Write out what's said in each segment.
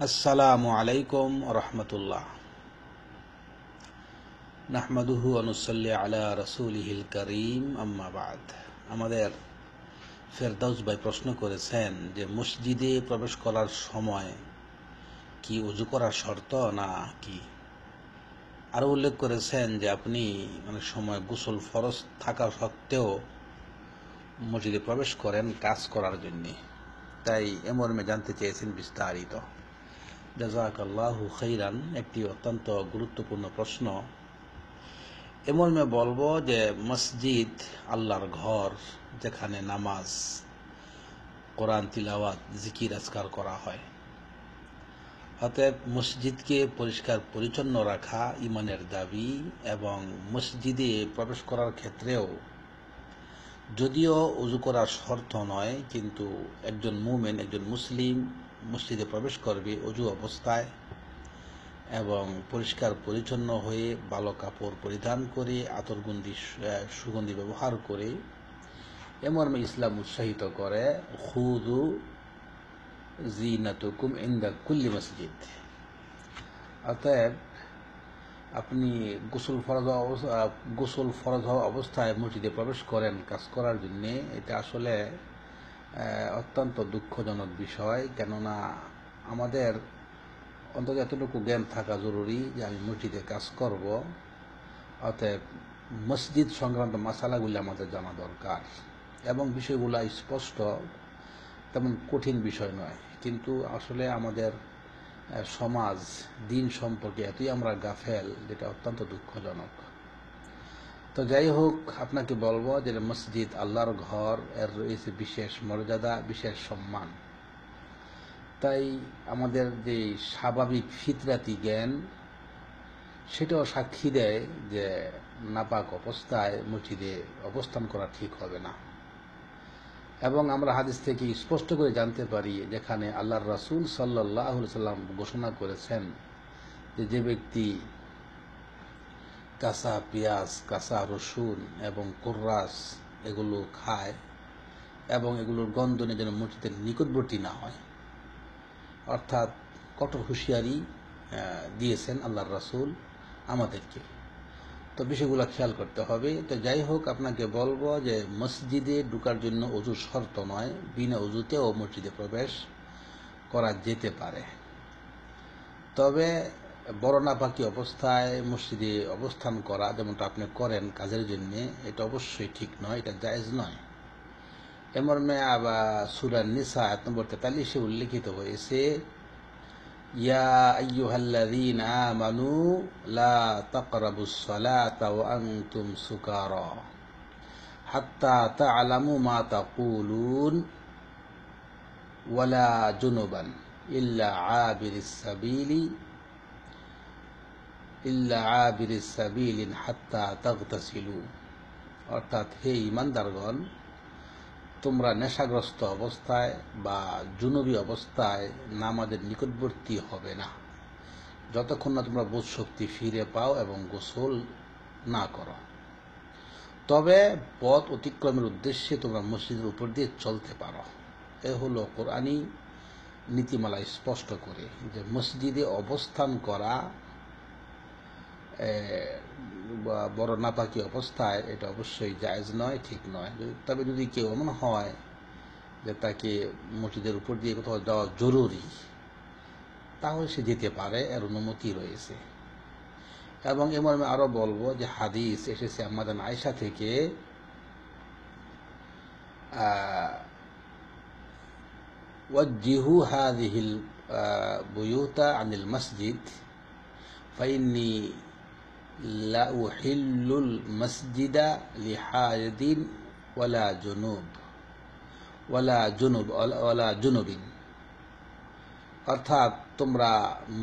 আসসালামু আলাইকুম রহমতুল্লাহ। নাহমাদুহু ওয়া নুসাল্লি আলা রাসূলিহিল কারীম, আম্মা বাদ। আমাদের ফেরদাউস ভাই প্রশ্ন করেছেন যে মসজিদে প্রবেশ করার সময় কি ওযু করার শর্ত না কি। আরও উল্লেখ করেছেন যে আপনি অনেক সময় গোসল ফরজ থাকা সত্ত্বেও মসজিদে প্রবেশ করেন কাজ করার জন্যে, তাই এ মর্মে জানতে চেয়েছেন বিস্তারিত। জাযাকাল্লাহু খাইরান। একটি অত্যন্ত গুরুত্বপূর্ণ প্রশ্ন। এ মর্মে বলবো যে মসজিদ আল্লাহর ঘর, যেখানে নামাজ, কোরআন তিলাওয়াত, জিকির আজকার করা হয়। অতএব মসজিদকে পরিষ্কার পরিচ্ছন্ন রাখা ইমানের দাবি, এবং মসজিদে প্রবেশ করার ক্ষেত্রেও যদিও ওযু করার শর্ত নয়, কিন্তু একজন মুমিন, একজন মুসলিম মসজিদে প্রবেশ করবে ওযু অবস্থায় এবং পরিষ্কার পরিচ্ছন্ন হয়ে ভালো কাপড় পরিধান করে আতরগন্ধি সুগন্ধি ব্যবহার করে। এমর্মে ইসলাম উৎসাহিত করে খুযু যিনাতাকুম ইনদা কুল্লি মসজিদ। অতএব আপনি গোসল ফরজ হওয়া অবস্থায় মসজিদে প্রবেশ করেন কাজ করার জন্যে, এটা আসলে অত্যন্ত দুঃখজনক বিষয়। কেননা আমাদের অন্তত এতটুকু জ্ঞান থাকা জরুরি যে আমি মসজিদে কাজ করব। অতএব মসজিদ সংক্রান্ত মাসালাগুলি আমাদের জানা দরকার, এবং বিষয়গুলো স্পষ্ট, তেমন কঠিন বিষয় নয়। কিন্তু আসলে আমাদের সমাজ দিন সম্পর্কে এতই আমরা গাফেল, যেটা অত্যন্ত দুঃখজনক। তো যাই হোক, আপনাকে বলবো যে মসজিদ আল্লাহর ঘর, এর রয়েছে বিশেষ মর্যাদা, বিশেষ সম্মান। তাই আমাদের যে স্বাভাবিক ফিতরাতি জ্ঞান, সেটাও সাক্ষী দেয় যে নাপাক অবস্থায় মসজিদে অবস্থান করা ঠিক হবে না। এবং আমরা হাদিস থেকে স্পষ্ট করে জানতে পারি, যেখানে আল্লাহর রাসূল সাল্লাল্লাহু আলাইহি সাল্লাম ঘোষণা করেছেন যে ব্যক্তি কাঁচা পেঁয়াজ, কাঁচা রসুন এবং কুররাস এগুলো খায় এবং এগুলোর গন্ধ নিয়ে যেন মসজিদের নিকটবর্তী না হয়, অর্থাৎ কঠোর হুঁশিয়ারি দিয়েছেন আল্লাহর রাসূল আমাদেরকে। তো বিষয়গুলো খেয়াল করতে হবে। তো যাই হোক, আপনাকে বলবো যে মসজিদে ঢোকার জন্য ওযু শর্ত নয়, বিনা ওযুতেও মসজিদে প্রবেশ করা যেতে পারে। তবে বড় নাপাকি অবস্থায় মসজিদে অবস্থান করা, যেমনটা আপনি করেন কাজের জন্য, এটা অবশ্যই ঠিক নয়, এটা জায়েজ নয়। এ মর্মে আবার সূরা নিসা আয়াত নম্বর 43-এ উল্লেখিত হয়েছে, ইয়া আইয়ুহাল্লাযীনা আমানু লা তাকরাবুস সালাতা ওয়া আনতুম সুকারা হাত্তা তা'লামু মা তাকুলুন ওয়ালা জুনুবান ইল্লা আবিরিস সাবিলিন হাত্তা তাগতাসিলু। অর্থাৎ, হে ঈমানদারগণ, তোমরা নেশাগ্রস্ত অবস্থায় বা জুনুবী অবস্থায় নামাজের নিকটবর্তী হবে না, যতক্ষণ না তোমরা বোধ শক্তি ফিরে পাও এবং গোসল না করো। তবে পথ অতিক্রমের উদ্দেশ্যে তোমরা মসজিদের উপর দিয়ে চলতে পারো। এ হলো কোরআনী নীতিমালা স্পষ্ট করে যে মসজিদে অবস্থান করা বড় নাপাকি অবস্থায় এটা অবশ্যই জায়েজ নয়, ঠিক নয়। তবে যদি কেউ এমন হয় যে তাকে মসজিদের উপর দিয়ে কোথাও যাওয়া জরুরি, তাহলে সে যেতে পারে, এর অনুমতি রয়েছে। এবং এ মর্মে আরও বলবো যে হাদিস এসেছে আমাদের আয়েশা থেকে, ওয়াজ্জিহু হাযিহিল বুয়ুতা আনিল মসজিদ ফাইন্নী লা উহিল্লুল মসজিদা লিহায়দিন ওয়ালা জুনুবিন। অর্থাৎ, তোমরা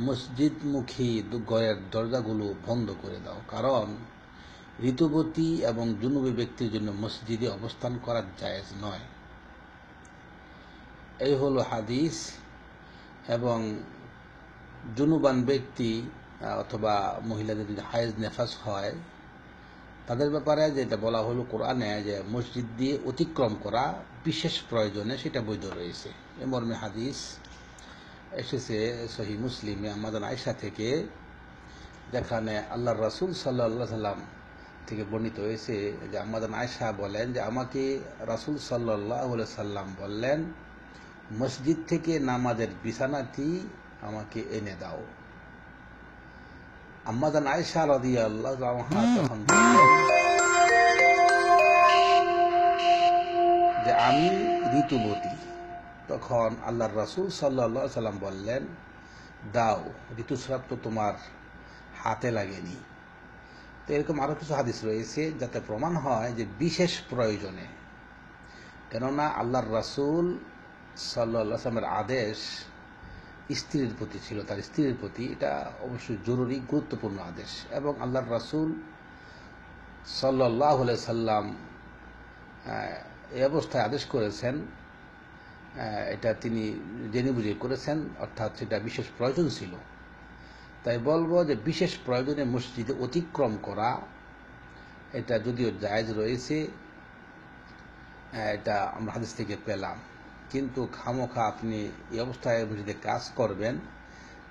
মসজিদমুখী ঘরের দরজাগুলো বন্ধ করে দাও, কারণ ঋতুবতী এবং জুনুবী ব্যক্তির জন্য মসজিদে অবস্থান করা জায়েজ নয়। এই হলো হাদিস। এবং জুনুবান ব্যক্তি অথবা মহিলাদের যদি হায়েজ নেফাস হয়, তাদের ব্যাপারে যেটা বলা হলো কোরআনে, যে মসজিদ দিয়ে অতিক্রম করা বিশেষ প্রয়োজনে সেটা বৈধ রয়েছে। এ মর্মে হাদিস। এসেছে সহিহ মুসলিমে আমাদের আয়েশা থেকে, যেখানে আল্লাহর রাসূল সাল্লাল্লাহু আলাইহি সাল্লাম থেকে বর্ণিত হয়েছে যে আমাদের আয়েশা বলেন যে আমাকে রাসূল সাল্লাল্লাহু আলাইহি সাল্লাম বললেন, মসজিদ থেকে নামাজের বিছানাটি আমাকে এনে দাও। আমাদের আয়েশা রাদিয়াল্লাহু আনহা তখন বললেন যে আমি ঋতুবতী। তখন আল্লাহর রাসূল সাল্লাল্লাহু আলাইহি সাল্লাম বললেন, দাও, ঋতুস্রাব তো তোমার হাতে লাগেনি। তো এরকম আরো কিছু হাদিস রয়েছে যাতে প্রমাণ হয় যে বিশেষ প্রয়োজনে, কেননা আল্লাহর রাসূল সাল্লাল্লাহু আলাইহি সাল্লামের আদেশ স্ত্রীর প্রতি ছিল, তার স্ত্রীর প্রতি, এটা অবশ্যই জরুরি গুরুত্বপূর্ণ আদেশ। এবং আল্লাহর রাসূল সাল্লাল্লাহু আলাইহি সাল্লাম এই অবস্থায় আদেশ করেছেন, এটা তিনি জেনে বুঝে করেছেন, অর্থাৎ সেটা বিশেষ প্রয়োজন ছিল। তাই বলবো যে বিশেষ প্রয়োজনে মসজিদে অতিক্রম করা এটা যদিও জায়েজ রয়েছে, এটা আমরা হাদিস থেকে পেলাম, কিন্তু খামোখা আপনি এই অবস্থায় মসজিদে কাজ করবেন,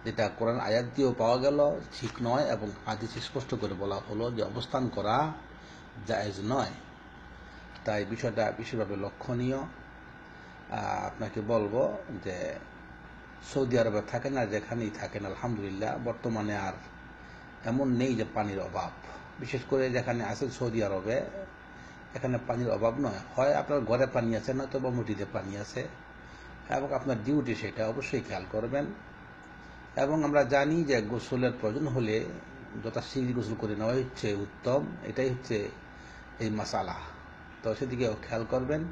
যেটা কোরআন আয়াত দিয়েও পাওয়া গেল ঠিক নয়, এবং হাদিসে স্পষ্ট করে বলা হলো যে অবস্থান করা জায়েজ নয়। তাই বিষয়টা বিশেষভাবে লক্ষণীয়। আপনাকে বলবো যে সৌদি আরবে থাকেন আর যেখানেই থাকেন, আলহামদুলিল্লাহ বর্তমানে আর এমন নেই যে পানির অভাব। বিশেষ করে যেখানে আছেন সৌদি আরবে, এখানে পানির অভাব নয়, হয় আপনার ঘরে পানি আছে, নয়তো বা মসজিদে পানি আছে, এবং আপনার ডিউটি সেটা অবশ্যই খেয়াল করবেন। এবং আমরা জানি যে গোসলের প্রয়োজন হলে যথাশীঘ্র গোসল করে নেওয়া হচ্ছে উত্তম, এটাই হচ্ছে এই মাসালা। তো সেদিকে খেয়াল করবেন।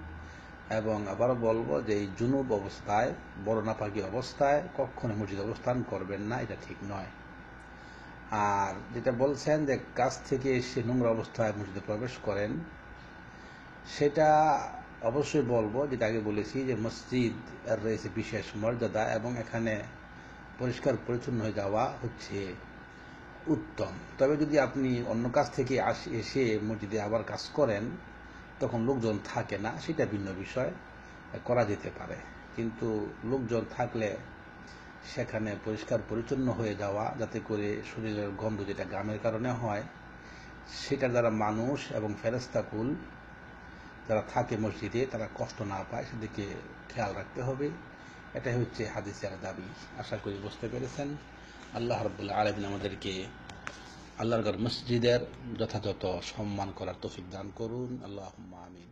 এবং আবারও বলবো যে এই জুনুব অবস্থায়, বড় নাপাকি অবস্থায় কখনো মসজিদে অবস্থান করবেন না, এটা ঠিক নয়। আর যেটা বলছেন যে কাজ থেকে এসে নোংরা অবস্থায় মসজিদে প্রবেশ করেন, সেটা অবশ্যই বলবো, যেটা আগে বলেছি যে মসজিদ এর রয়েছে বিশেষ মর্যাদা, এবং এখানে পরিষ্কার পরিচ্ছন্ন হয়ে যাওয়া হচ্ছে উত্তম। তবে যদি আপনি অন্য কাজ থেকে এসে মসজিদে আবার কাজ করেন, তখন লোকজন থাকে না, সেটা ভিন্ন বিষয়, করা যেতে পারে। কিন্তু লোকজন থাকলে সেখানে পরিষ্কার পরিচ্ছন্ন হয়ে যাওয়া, যাতে করে শরীরের গন্ধ যেটা ঘামের কারণে হয়, সেটার দ্বারা মানুষ এবং ফেরেশতাকুল যারা থাকে মসজিদে তারা কষ্ট না পায়, সেদিকে খেয়াল রাখতে হবে। এটাই হচ্ছে হাদিসের দাবি। আশা করি বুঝতে পেরেছেন। আল্লাহ রাব্বুল আলামিন আমাদেরকে আল্লাহর ঘর মসজিদের যথাযথ সম্মান করার তৌফিক দান করুন। আল্লাহুম্মা আমিন।